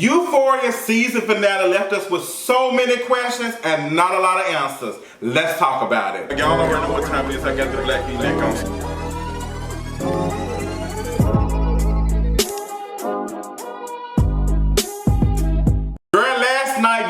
Euphoria season finale left us with so many questions and not a lot of answers. Let's talk about it. Y'all already know what time it is. I got the black V-neck on.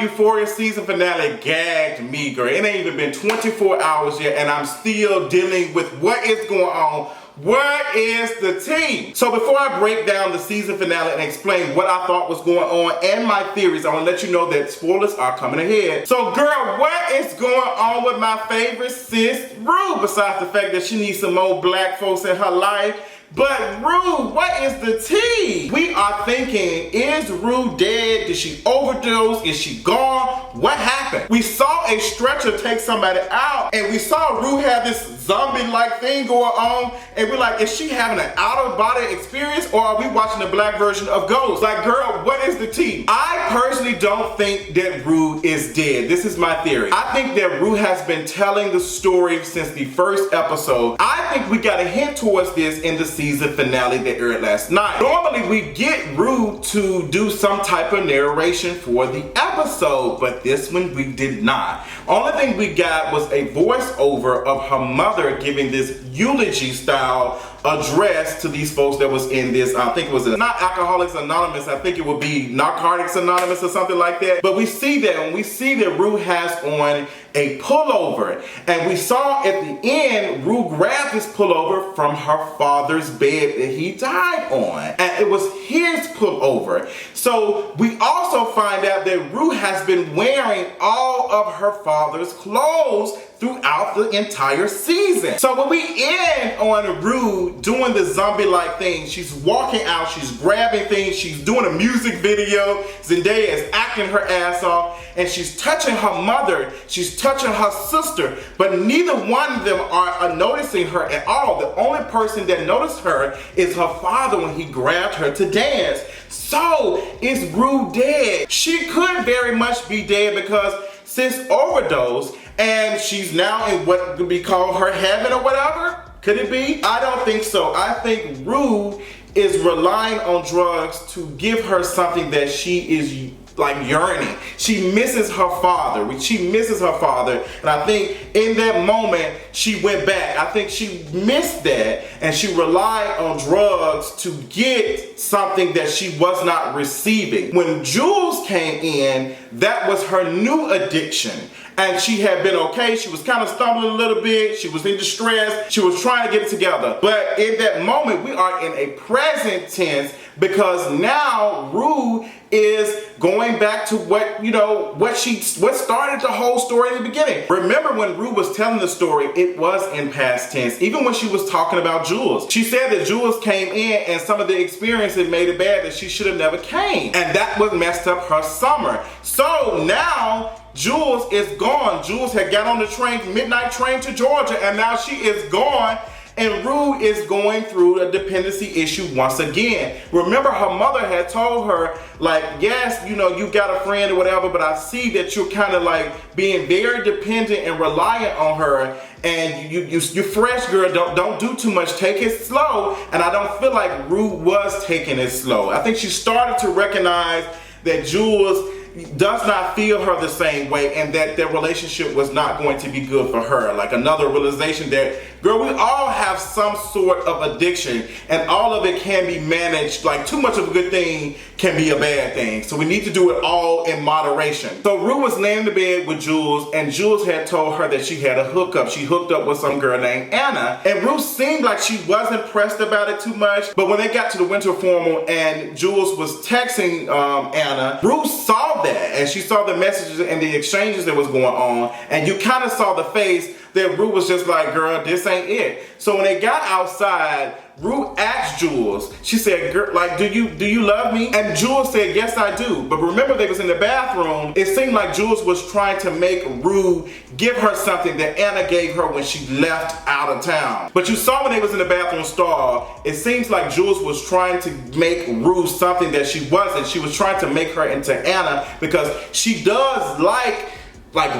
Euphoria season finale gagged me, girl. It ain't even been 24 hours yet and I'm still dealing with what is going on. What is the tea? So before I break down the season finale and explain what I thought was going on and my theories, I want to let you know that spoilers are coming ahead. So girl, what is going on with my favorite sis, Rue? Besides the fact that she needs some more black folks in her life. But Rue, what is the tea? We are thinking, is Rue dead? Did she overdose? Is she gone? What happened? We saw a stretcher take somebody out and we saw Rue have this zombie-like thing going on and we're like, is she having an out-of-body experience or are we watching the black version of Ghost? Like, girl, what is the tea? I personally don't think that Rue is dead. This is my theory. I think that Rue has been telling the story since the first episode. I think we got a hint towards this in the season finale that aired last night. Normally we get Rue to do some type of narration for the episode, but this one we did not. Only thing we got was a voiceover of her mother giving this eulogy style address to these folks that was in this, I think it was not Alcoholics Anonymous, I think it would be Narcotics Anonymous or something like that. But we see that, and we see that Rue has on a pullover. And we saw at the end, Rue grabbed this pullover from her father's bed that he died on. And it was his pullover. So we also find out that Rue has been wearing all of her father's clothes throughout the entire season. So when we end on Rue doing the zombie-like thing, she's walking out, she's grabbing things, she's doing a music video, Zendaya is acting her ass off, and she's touching her mother, she's touching her sister, but neither one of them are noticing her at all. The only person that noticed her is her father when he grabbed her to dance. So is Rue dead? She could very much be dead because sis overdosed and she's now in what could be called her heaven or whatever. Could it be? I don't think so. I think Rue is relying on drugs to give her something that she is like yearning. She misses her father. She misses her father. And I think in that moment, she went back. I think she missed that and she relied on drugs to get something that she was not receiving. When Jules came in, that was her new addiction. And she had been okay. She was kind of stumbling a little bit. She was in distress. She was trying to get it together. But in that moment, we are in a present tense because now Rue is going back to what, what started the whole story in the beginning. Remember when Rue was telling the story, it was in past tense. Even when she was talking about Jules. She said that Jules came in and some of the experiences made it bad that she should have never came. And that was messed up her summer. So now Jules is gone. Jules had got on the train, midnight train to Georgia, and now she is gone. And Rue is going through a dependency issue once again. Remember, her mother had told her, like, yes, you got a friend or whatever, but I see that you're kind of like being very dependent and reliant on her. And you're fresh, girl. Don't do too much. Take it slow. And I don't feel like Rue was taking it slow. I think she started to recognize that Jules does not feel her the same way and that their relationship was not going to be good for her. Like another realization that, girl, we all have some sort of addiction and all of it can be managed. Like too much of a good thing can be a bad thing. So we need to do it all in moderation. So Rue was laying in the bed with Jules and Jules had told her that she had a hookup. She hooked up with some girl named Anna and Rue seemed like she wasn't pressed about it too much. But when they got to the winter formal and Jules was texting Anna, Rue saw that and she saw the messages and the exchanges that was going on and you kind of saw the face that Rue was just like, girl, this ain't it. So when they got outside, Rue asked Jules, she said, girl, like, do you love me? And Jules said, yes, I do. But remember, they was in the bathroom. It seemed like Jules was trying to make Rue give her something that Anna gave her when she left out of town. But you saw when they was in the bathroom stall, it seems like Jules was trying to make Rue something that she wasn't. She was trying to make her into Anna because she does like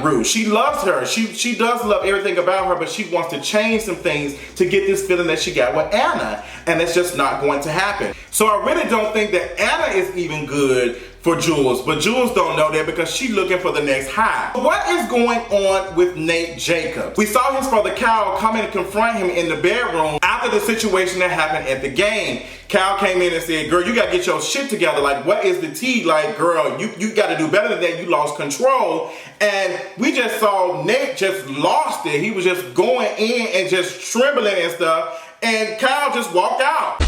Rue. She loves her. She does love everything about her, but she wants to change some things to get this feeling that she got with Anna, and it's just not going to happen. So I really don't think that Anna is even good for Jules, but Jules don't know that because she's looking for the next high. What is going on with Nate Jacobs? We saw his father Kyle come in and confront him in the bedroom after the situation that happened at the game. Kyle came in and said, girl, you gotta get your shit together. Like, what is the tea? Like, girl, you gotta do better than that. You lost control. And we just saw Nate just lost it. He was just going in and just trembling and stuff. And Kyle just walked out.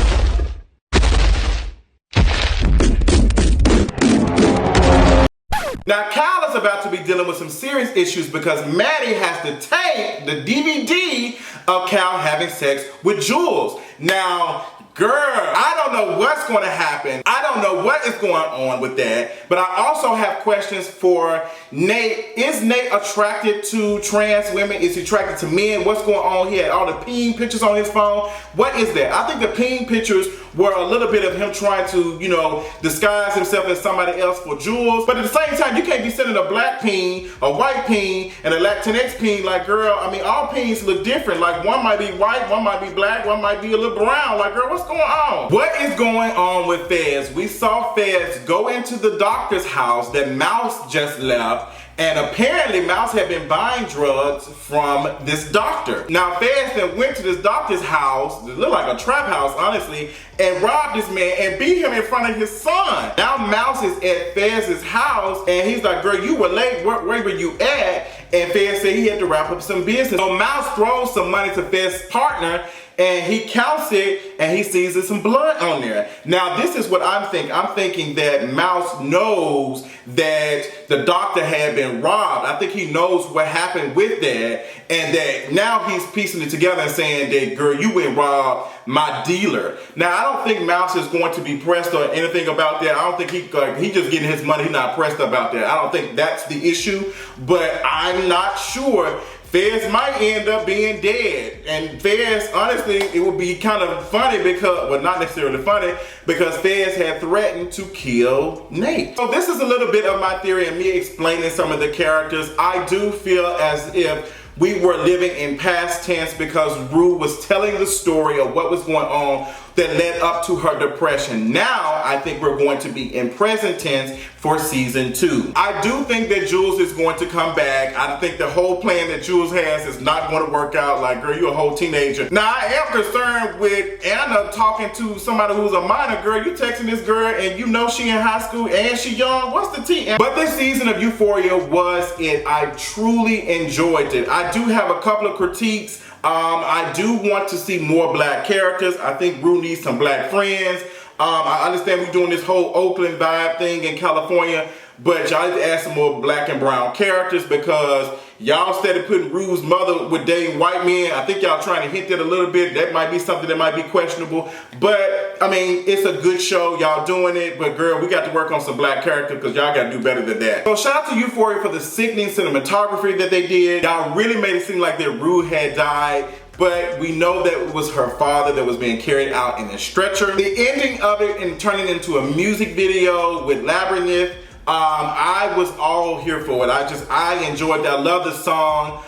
Now, Kyle is about to be dealing with some serious issues because Maddy has to tape the DVD of Kyle having sex with Jules. Now, girl, I don't know what's going to happen. I don't know what is going on with that. But I also have questions for Nate. Is Nate attracted to trans women? Is he attracted to men? What's going on? He had all the peen pictures on his phone. What is that? I think the peen pictures were a little bit of him trying to, you know, disguise himself as somebody else for Jules. But at the same time, you can't be sending a black peen, a white peen, and a Latinx peen. Like, girl, I mean, all peens look different. Like, one might be white, one might be black, one might be a little brown. Like, girl, what's going on? What is going on with Fez? We saw Fez go into the doctor's house that Mouse just left. And apparently Mouse had been buying drugs from this doctor. Now Fez then went to this doctor's house, it looked like a trap house honestly, and robbed this man and beat him in front of his son. Now Mouse is at Fez's house and he's like, girl, you were late, where were you at? And Fez said he had to wrap up some business. So Mouse throws some money to Fez's partner and he counts it and he sees there's some blood on there. Now this is what I'm thinking. I'm thinking that Mouse knows that the doctor had been robbed. I think he knows what happened with that and that now he's piecing it together and saying that, girl, you went robbed my dealer. Now I don't think Mouse is going to be pressed or anything about that. I don't think he just getting his money, he's not pressed about that. I don't think that's the issue, but I'm not sure. Fez might end up being dead. And Fez, honestly, it would be kind of funny because, well, not necessarily funny, because Fez had threatened to kill Nate. So this is a little bit of my theory and me explaining some of the characters. I do feel as if we were living in past tense because Rue was telling the story of what was going on that led up to her depression. Now, I think we're going to be in present tense for season 2. I do think that Jules is going to come back. I think the whole plan that Jules has is not going to work out. Like, girl, you're a whole teenager. Now, I am concerned with Anna talking to somebody who's a minor. Girl, you texting this girl and you know she in high school and she young. What's the tea? But this season of Euphoria was it. I truly enjoyed it. I do have a couple of critiques. I do want to see more black characters. I think Rue needs some black friends. I understand we're doing this whole Oakland vibe thing in California, but y'all need to add some more black and brown characters because y'all started putting Rue's mother with dating white men. I think y'all trying to hint that a little bit. That might be something that might be questionable. But, I mean, it's a good show. Y'all doing it. But, girl, we got to work on some black characters because y'all got to do better than that. So, shout out to Euphoria for the sickening cinematography that they did. Y'all really made it seem like that Rue had died. But we know that it was her father that was being carried out in a stretcher. The ending of it and turning into a music video with Labyrinth, I was all here for it. I enjoyed that. I love the song.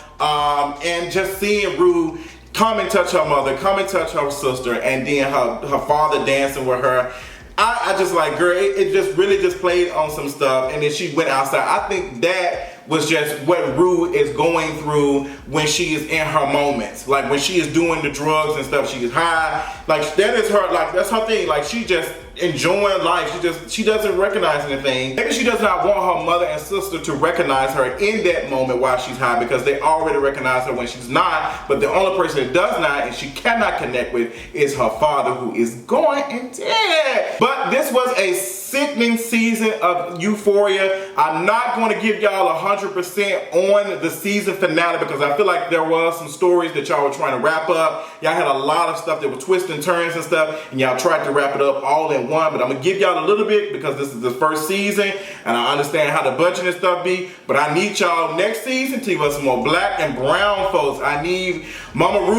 And just seeing Rue come and touch her mother, come and touch her sister, and then her father dancing with her. I just like, girl, it just really just played on some stuff, and then she went outside. I think that was just what Rue is going through when she is in her moments. Like when she is doing the drugs and stuff, she is high. Like that is her, like that's her thing. Like she just enjoying life. She doesn't recognize anything. Maybe she does not want her mother and sister to recognize her in that moment while she's high because they already recognize her when she's not. But the only person that does not and she cannot connect with is her father who is going and dead. But this was a sickening season of Euphoria. I'm not going to give y'all 100% on the season finale because I feel like there was some stories that y'all were trying to wrap up. Y'all had a lot of stuff that were twists and turns and stuff, and y'all tried to wrap it up all in one. But I'm gonna give y'all a little bit because this is the first season, and I understand how the budget and stuff be. But I need y'all next season to give us some more black and brown folks. I need Mama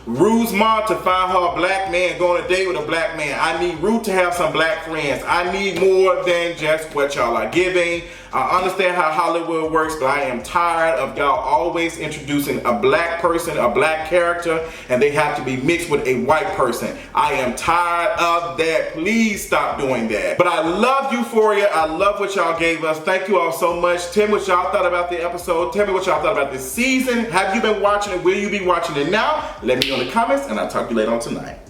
Rue's mom to find her a black man, going on a date with a black man. I need Rue to have some black friends. I need need more than just what y'all are giving. I understand how Hollywood works, but I am tired of y'all always introducing a black person, a black character, and they have to be mixed with a white person. I am tired of that. Please stop doing that. But I love Euphoria. I love what y'all gave us. Thank you all so much. Tell me what y'all thought about the episode. Tell me what y'all thought about this season. Have you been watching it? Will you be watching it now? Let me know in the comments, and I'll talk to you later on tonight.